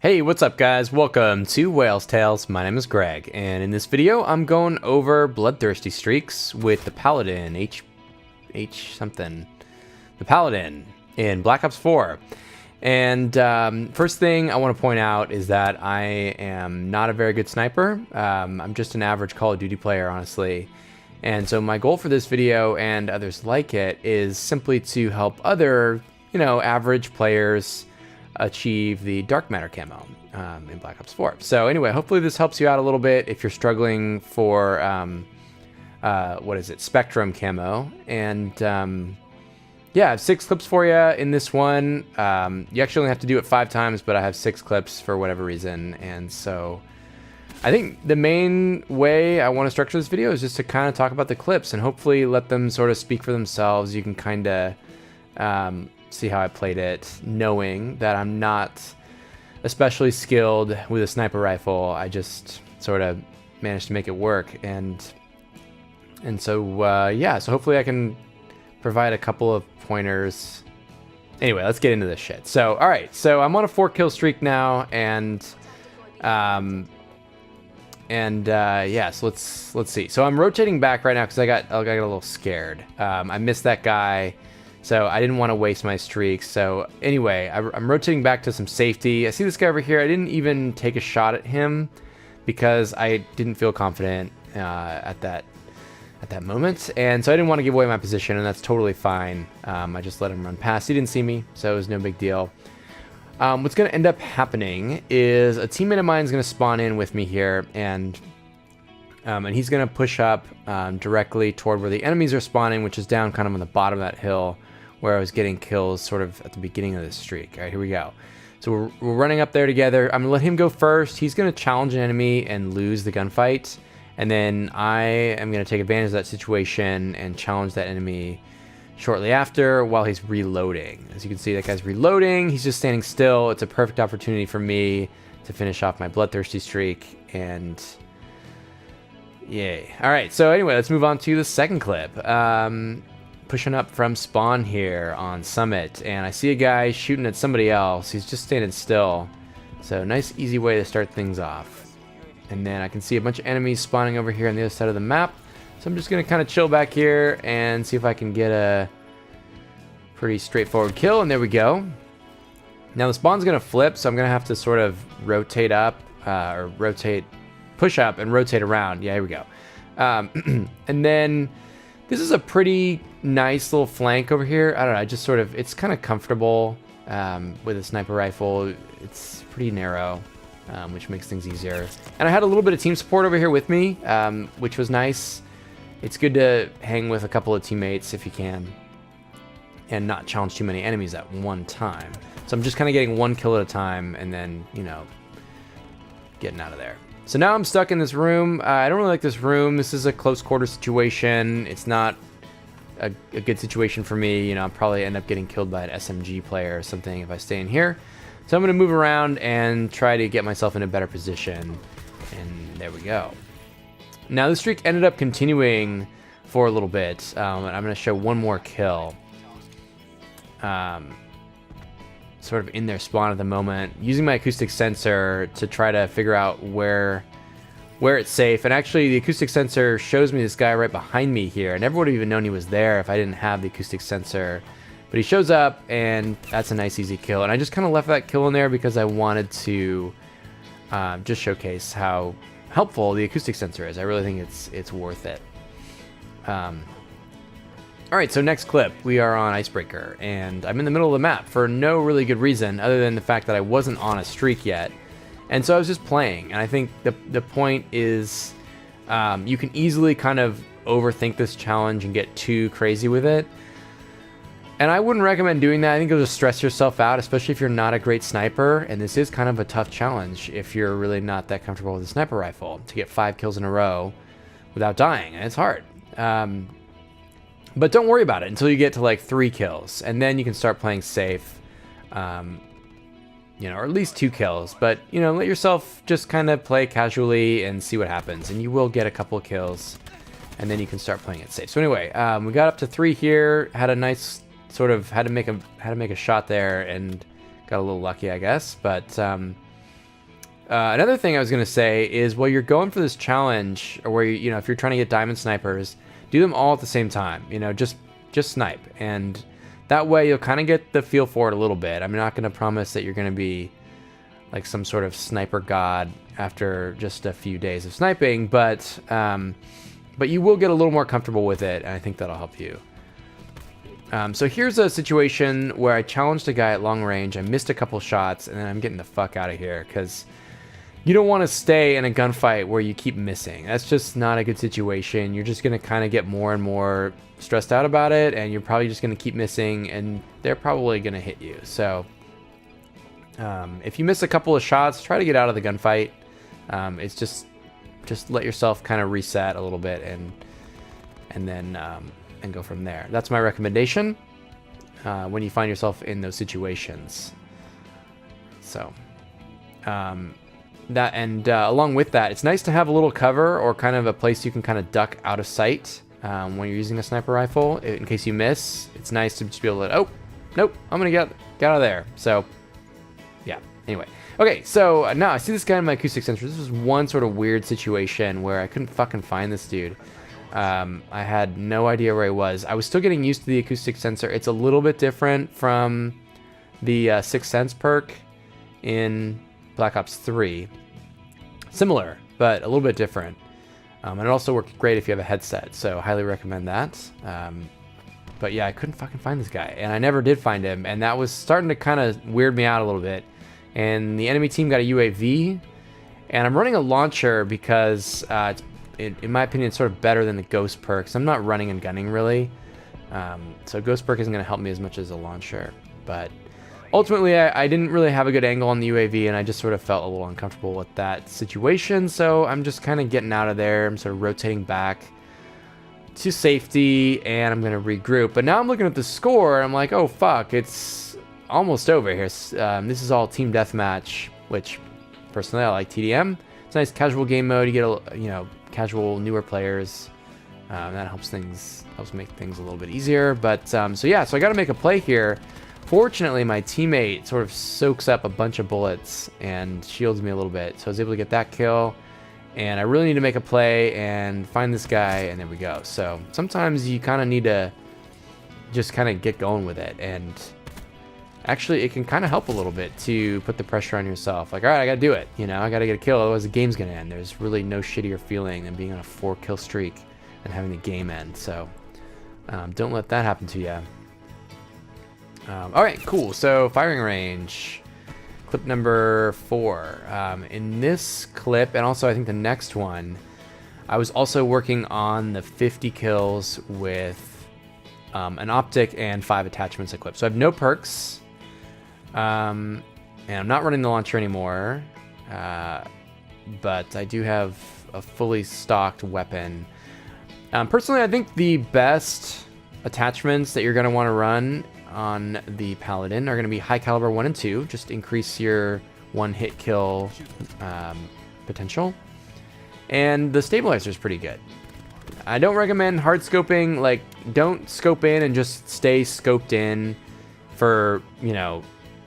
Hey, what's up guys? Welcome to Whale's Tales. My name is Greg, and in this video I'm going over Bloodthirsty streaks with the Paladin, H something. The Paladin in Black Ops 4. And first thing I want to point out is that I am not a very good sniper. I'm just an average Call of Duty player, honestly. And so my goal for this video and others like it is simply to help other, average players achieve the Dark Matter camo in Black Ops 4. So anyway, hopefully this helps you out a little bit if you're struggling for, Spectrum camo. And yeah, I have 6 clips for you in this one. You actually only have to do it 5 times, but I have 6 clips for whatever reason. And so I think the main way I want to structure this video is just to kind of talk about the clips and hopefully let them sort of speak for themselves. You can kind of see how I played it, knowing that I'm not especially skilled with a sniper rifle. I just sort of managed to make it work, and so yeah, so hopefully I can provide a couple of pointers. Anyway, let's get into this shit. So all right, so I'm on a 4-kill streak now, and yeah, so let's see. So I'm rotating back right now because I got a little scared. I missed that guy, so I didn't want to waste my streaks. So anyway, I'm rotating back to some safety. I see this guy over here. I didn't even take a shot at him because I didn't feel confident at that moment, and so I didn't want to give away my position, and that's totally fine. I just let him run past. He didn't see me, so it was no big deal. What's going to end up happening is a teammate of mine is going to spawn in with me here, and he's going to push up directly toward where the enemies are spawning, which is down kind of on the bottom of that hill where I was getting kills sort of at the beginning of this streak. All right, here we go. So we're running up there together. I'm going to let him go first. He's going to challenge an enemy and lose the gunfight, and then I am going to take advantage of that situation and challenge that enemy shortly after while he's reloading. As you can see, that guy's reloading. He's just standing still. It's a perfect opportunity for me to finish off my Bloodthirsty streak, and yay. All right, so anyway, let's move on to the second clip. Pushing up from spawn here on Summit, and I see a guy shooting at somebody else. He's just standing still. So nice, easy way to start things off. And then I can see a bunch of enemies spawning over here on the other side of the map. So I'm just going to kind of chill back here and see if I can get a pretty straightforward kill. And there we go. Now the spawn's going to flip, so I'm going to have to sort of rotate up, push up and rotate around. Yeah, here we go. And then this is a pretty nice little flank over here. I don't know, I just sort of, it's kind of comfortable with a sniper rifle. It's pretty narrow, which makes things easier. And I had a little bit of team support over here with me, which was nice. It's good to hang with a couple of teammates if you can and not challenge too many enemies at one time. So I'm just kind of getting 1 kill at a time and then, getting out of there. So now I'm stuck in this room. I don't really like this room. This is a close quarter situation. It's not a good situation for me. I'll probably end up getting killed by an SMG player or something if I stay in here. So I'm going to move around and try to get myself in a better position. And there we go. Now the streak ended up continuing for a little bit. And I'm going to show one more kill. Sort of in their spawn at the moment, using my acoustic sensor to try to figure out where it's safe. And actually the acoustic sensor shows me this guy right behind me here. I never would have even known he was there if I didn't have the acoustic sensor, but he shows up, and that's a nice easy kill. And I just kind of left that kill in there because I wanted to just showcase how helpful the acoustic sensor is. I really think it's worth it. All right, so next clip, we are on Icebreaker, and I'm in the middle of the map for no really good reason other than the fact that I wasn't on a streak yet. And so I was just playing, and I think the point is you can easily kind of overthink this challenge and get too crazy with it. And I wouldn't recommend doing that. I think you'll just stress yourself out, especially if you're not a great sniper, and this is kind of a tough challenge if you're really not that comfortable with a sniper rifle, to get 5 kills in a row without dying, and it's hard. But don't worry about it until you get to like 3 kills, and then you can start playing safe, or at least 2 kills. But let yourself just kind of play casually and see what happens, and you will get a couple of kills, and then you can start playing it safe. So anyway, we got up to 3 here. Had a nice had to make a shot there, and got a little lucky, I guess. But Another thing I was going to say is while you're going for this challenge, or where you know, if you're trying to get diamond snipers, do them all at the same time. You know, just snipe, and that way you'll kind of get the feel for it a little bit. I'm not going to promise that you're going to be like some sort of sniper god after just a few days of sniping, but you will get a little more comfortable with it, and I think that'll help you. So here's a situation where I challenged a guy at long range. I missed a couple shots, and then I'm getting the fuck out of here because you don't want to stay in a gunfight where you keep missing. That's just not a good situation. You're just going to kind of get more and more stressed out about it, and you're probably just going to keep missing, and they're probably going to hit you. So if you miss a couple of shots, try to get out of the gunfight. It's just let yourself kind of reset a little bit, and then go from there. That's my recommendation when you find yourself in those situations. So along with that, it's nice to have a little cover or kind of a place you can kind of duck out of sight when you're using a sniper rifle. In case you miss, it's nice to just be able to, oh, nope, I'm gonna get out of there. So yeah, anyway. Okay, so now I see this guy in my acoustic sensor. This was one sort of weird situation where I couldn't fucking find this dude. I had no idea where he was. I was still getting used to the acoustic sensor. It's a little bit different from the Sixth Sense perk in Black Ops 3. Similar, but a little bit different. And it also worked great if you have a headset, so highly recommend that. But yeah, I couldn't fucking find this guy, and I never did find him, and that was starting to kind of weird me out a little bit. And the enemy team got a UAV, and I'm running a launcher because, in my opinion, it's sort of better than the Ghost perk. So I'm not running and gunning, really. So Ghost perk isn't going to help me as much as a launcher. But ultimately, I didn't really have a good angle on the UAV, and I just sort of felt a little uncomfortable with that situation. So I'm just kind of getting out of there. I'm sort of rotating back to safety, and I'm going to regroup. But now I'm looking at the score, and I'm like, oh, fuck, it's almost over here. This is all team deathmatch, which personally I like TDM. It's a nice casual game mode. You get casual newer players. That helps make things a little bit easier. But so I got to make a play here. Fortunately, my teammate sort of soaks up a bunch of bullets and shields me a little bit, so I was able to get that kill. And I really need to make a play and find this guy, and there we go. So sometimes you kind of need to just kind of get going with it, and actually it can kind of help a little bit to put the pressure on yourself. Like, all right, I gotta do it. I gotta get a kill, otherwise the game's gonna end. There's really no shittier feeling than being on a 4-kill streak and having the game end. So don't let that happen to you. All right, cool. So firing range. Clip number 4. In this clip, and also I think the next one, I was also working on the 50 kills with an optic and 5 attachments equipped. So I have no perks, and I'm not running the launcher anymore, but I do have a fully stocked weapon. Personally, I think the best attachments that you're going to want to run on the Paladin are going to be high caliber 1 and 2, just increase your one hit kill potential, and the stabilizer is pretty good. I don't recommend hard scoping. Like, don't scope in and just stay scoped in for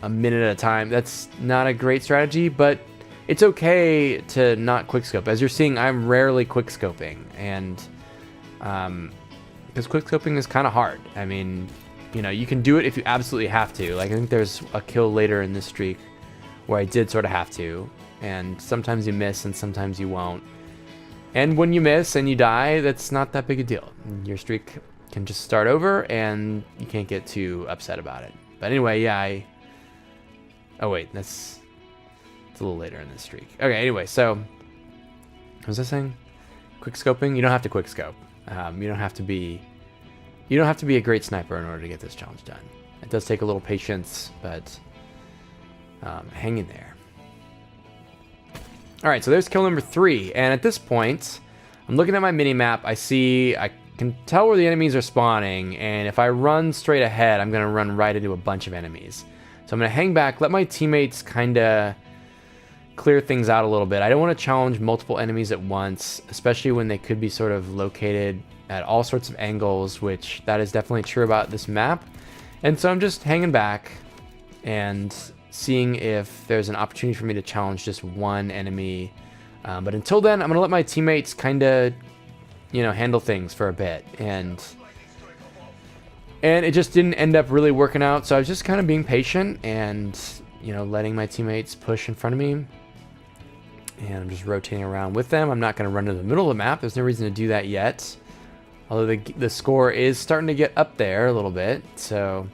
a minute at a time. That's not a great strategy, but it's okay to not quick scope. As you're seeing, I'm rarely quick scoping, and because quick scoping is kind of hard. I mean, you can do it if you absolutely have to. Like, I think there's a kill later in this streak where I did sort of have to, and sometimes you miss and sometimes you won't. And when you miss and you die, that's not that big a deal. Your streak can just start over, and you can't get too upset about it. But anyway, yeah, oh wait, it's a little later in this streak. Okay, anyway, so what was I saying? Quick scoping? You don't have to quick scope. You don't have to be a great sniper in order to get this challenge done. It does take a little patience, but hang in there. All right, so there's kill number 3, and at this point, I'm looking at my mini-map. I can tell where the enemies are spawning, and if I run straight ahead, I'm gonna run right into a bunch of enemies. So I'm gonna hang back, let my teammates kinda clear things out a little bit. I don't want to challenge multiple enemies at once, especially when they could be sort of located at all sorts of angles, which that is definitely true about this map. And so I'm just hanging back and seeing if there's an opportunity for me to challenge just one enemy. But until then, I'm going to let my teammates kind of, you know, handle things for a bit. And it just didn't end up really working out. So I was just kind of being patient and, you know, letting my teammates push in front of me. And I'm just rotating around with them. I'm not going to run to the middle of the map. There's no reason to do that yet. Although the score is starting to get up there a little bit. So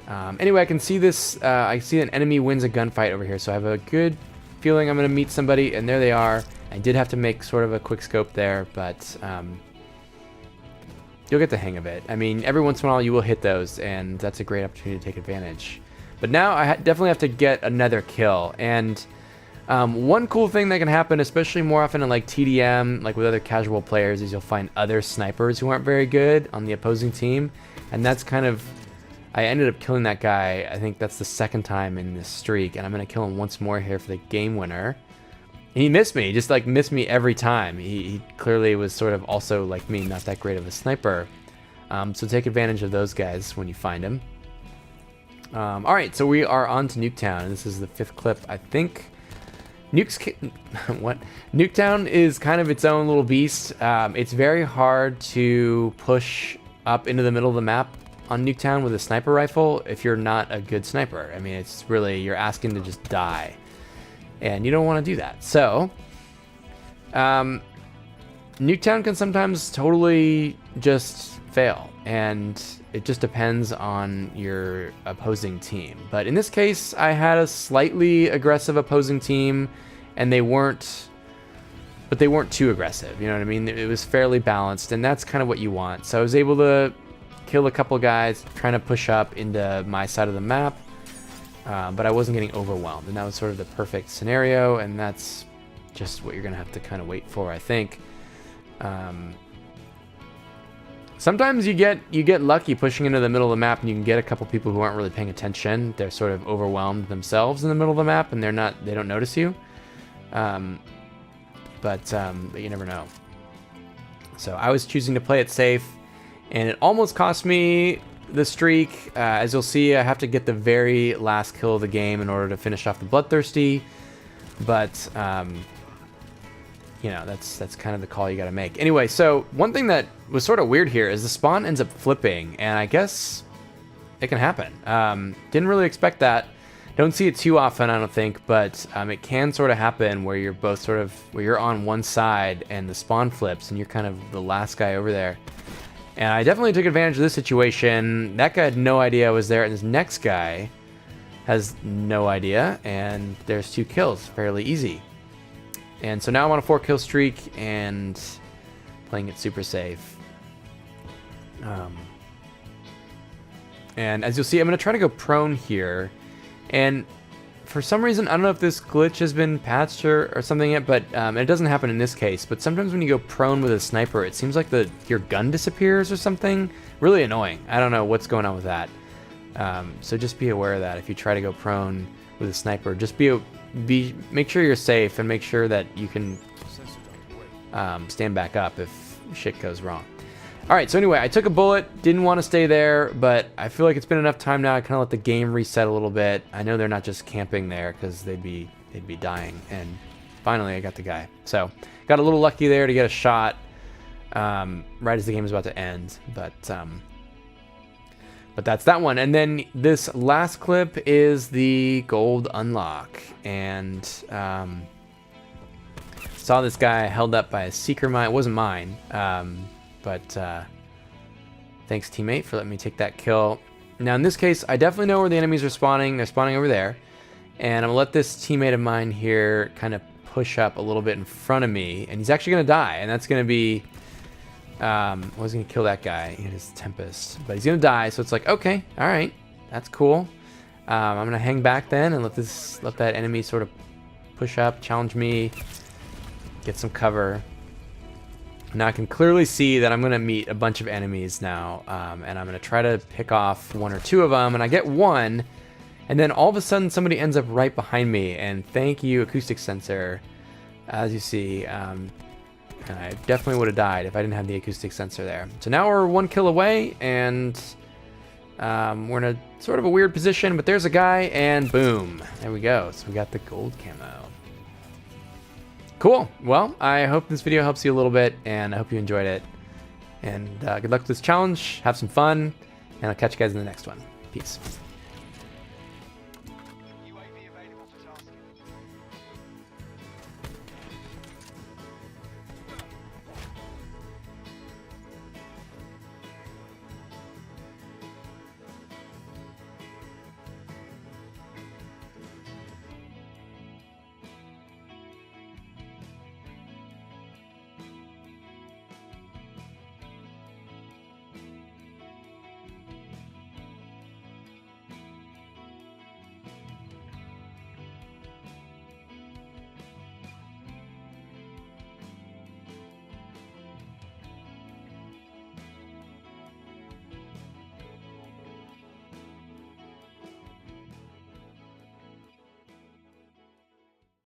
anyway, I can see this. I see an enemy wins a gunfight over here. So I have a good feeling I'm going to meet somebody. And there they are. I did have to make sort of a quick scope there. But you'll get the hang of it. I mean, every once in a while you will hit those. And that's a great opportunity to take advantage. But now I definitely have to get another kill. And one cool thing that can happen, especially more often in like TDM, like with other casual players, is you'll find other snipers who aren't very good on the opposing team. And that's kind of, I ended up killing that guy. I think that's the second time in this streak. And I'm going to kill him once more here for the game winner. And he missed me, just like missed me every time. He clearly was sort of also like me, not that great of a sniper. So take advantage of those guys when you find them. All right, so we are on to Nuketown. This is the 5th clip, I think. Nuketown is kind of its own little beast. It's very hard to push up into the middle of the map on Nuketown with a sniper rifle if you're not a good sniper. I mean, it's really, you're asking to just die. And you don't want to do that. So, Nuketown can sometimes totally just fail. And it just depends on your opposing team. But in this case, I had a slightly aggressive opposing team, and they weren't too aggressive. You know what I mean? It was fairly balanced, and that's kind of what you want. So I was able to kill a couple guys trying to push up into my side of the map, but I wasn't getting overwhelmed, and that was sort of the perfect scenario, and that's just what you're going to have to kind of wait for, I think. Sometimes you get lucky pushing into the middle of the map, and you can get a couple people who aren't really paying attention. They're sort of overwhelmed themselves in the middle of the map, and they don't notice you. But you never know. So I was choosing to play it safe, and it almost cost me the streak. As you'll see, I have to get the very last kill of the game in order to finish off the Bloodthirsty. But you know, that's kind of the call you got to make. Anyway, so one thing that was sort of weird here is the spawn ends up flipping, and I guess it can happen. Didn't really expect that. Don't see it too often, I don't think, but it can sort of happen where you're both sort of, where you're on one side and the spawn flips and you're kind of the last guy over there. And I definitely took advantage of this situation. That guy had no idea I was there, and this next guy has no idea, and there's 2 kills, fairly easy. And so now I'm on a 4-kill streak and playing it super safe. And as you'll see, I'm going to try to go prone here. And for some reason, I don't know if this glitch has been patched or something yet, but it doesn't happen in this case. But sometimes when you go prone with a sniper, it seems like your gun disappears or something. Really annoying. I don't know what's going on with that. So just be aware of that. If you try to go prone with a sniper, just make sure you're safe and make sure that you can stand back up if shit goes wrong. All right, so anyway, I took a bullet, didn't want to stay there, but I feel like it's been enough time now. I kind of let the game reset a little bit. I know they're not just camping there because they'd be dying. And finally, I got the guy. So got a little lucky there to get a shot right as the game was about to end. But that's that one. And then this last clip is the gold unlock. And saw this guy held up by a seeker mine. It wasn't mine. But thanks, teammate, for letting me take that kill. Now, in this case, I definitely know where the enemies are spawning. They're spawning over there. And I'm going to let this teammate of mine here kind of push up a little bit in front of me. And he's actually going to die. And that's going to be... I was going to kill that guy in his Tempest. But he's going to die, so it's like, okay, all right. That's cool. I'm going to hang back then and let that enemy sort of push up, challenge me, get some cover. Now I can clearly see that I'm going to meet a bunch of enemies now, and I'm going to try to pick off 1 or 2 of them, and I get one, and then all of a sudden somebody ends up right behind me, and thank you, acoustic sensor. As you see, I definitely would have died if I didn't have the acoustic sensor there. So now we're 1 kill away, and We're in a sort of a weird position, but there's a guy, and boom. There we go. So we got the gold camo. Cool. Well, I hope this video helps you a little bit, and I hope you enjoyed it. And good luck with this challenge. Have some fun, and I'll catch you guys in the next one. Peace.